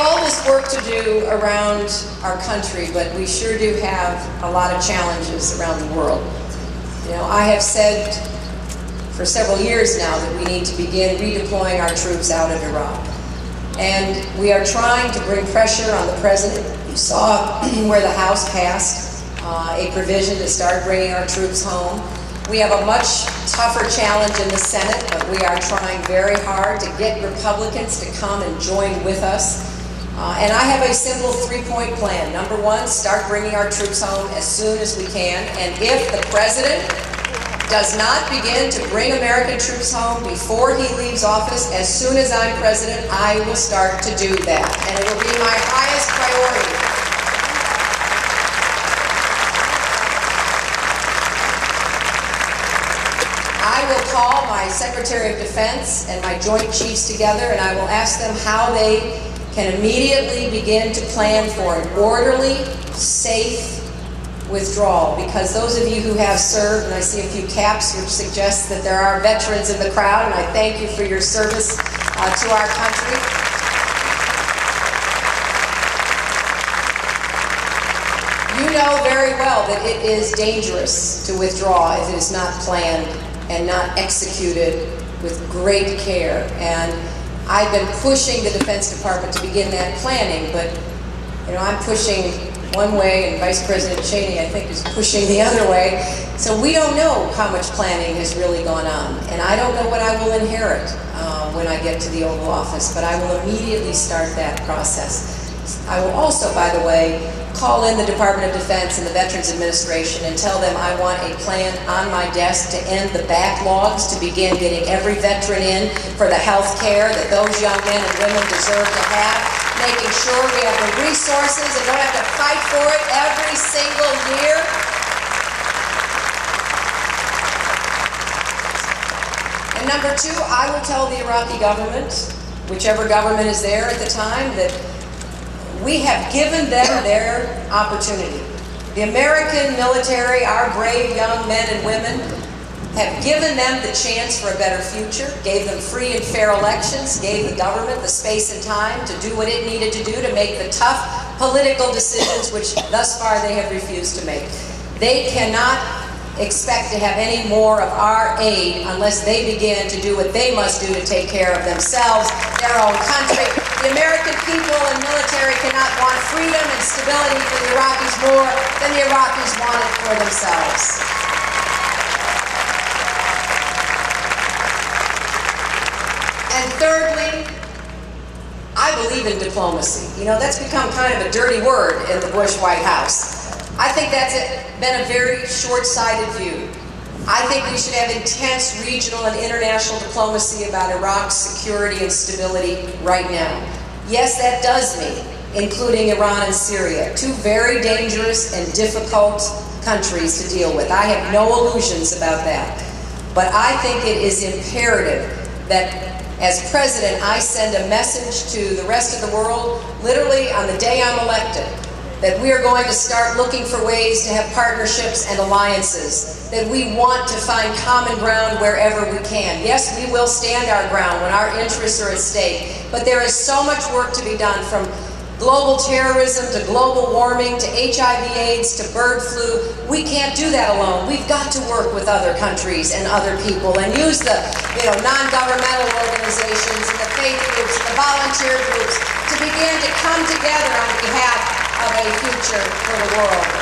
all this work to do around our country, but we sure do have a lot of challenges around the world. You know, I have said for several years now that we need to begin redeploying our troops out of Iraq. And we are trying to bring pressure on the President. You saw where the House passed a provision to start bringing our troops home. We have a much tougher challenge in the Senate, but we are trying very hard to get Republicans to come and join with us. And I have a simple three-point plan. Number one, start bringing our troops home as soon as we can. And if the President does not begin to bring American troops home before he leaves office, as soon as I'm President, I will start to do that. And it will be my highest priority. I will call my Secretary of Defense and my Joint Chiefs together, and I will ask them how they can immediately begin to plan for an orderly, safe withdrawal. Because those of you who have served, and I see a few caps which suggest that there are veterans in the crowd, and I thank you for your service to our country. You know very well that it is dangerous to withdraw if it is not planned and not executed with great care. And I've been pushing the Defense Department to begin that planning, but you know, I'm pushing one way and Vice President Cheney, I think, is pushing the other way. So we don't know how much planning has really gone on. And I don't know what I will inherit when I get to the Oval Office, but I will immediately start that process. I will also, by the way, call in the Department of Defense and the Veterans Administration and tell them I want a plan on my desk to end the backlogs, to begin getting every veteran in for the health care that those young men and women deserve to have, making sure we have the resources and don't have to fight for it every single year. And number two, I will tell the Iraqi government, whichever government is there at the time, that we have given them their opportunity. The American military, our brave young men and women, have given them the chance for a better future, gave them free and fair elections, gave the government the space and time to do what it needed to do to make the tough political decisions which thus far they have refused to make. They cannot expect to have any more of our aid unless they begin to do what they must do to take care of themselves, their own country. The American people and military cannot want freedom and stability for the Iraqis more than the Iraqis want it for themselves. And thirdly, I believe in diplomacy. You know, that's become kind of a dirty word in the Bush White House. I think that's been a very short-sighted view. I think we should have intense regional and international diplomacy about Iraq's security and stability right now. Yes, that does mean including Iran and Syria, two very dangerous and difficult countries to deal with. I have no illusions about that. But I think it is imperative that as president, I send a message to the rest of the world, literally on the day I'm elected, that we are going to start looking for ways to have partnerships and alliances, that we want to find common ground wherever we can. Yes, we will stand our ground when our interests are at stake, but there is so much work to be done, from global terrorism to global warming to HIV/AIDS to bird flu. We can't do that alone. We've got to work with other countries and other people and use the non-governmental organizations and the faith groups and the volunteer groups to begin to come together on behalf of a future for the world.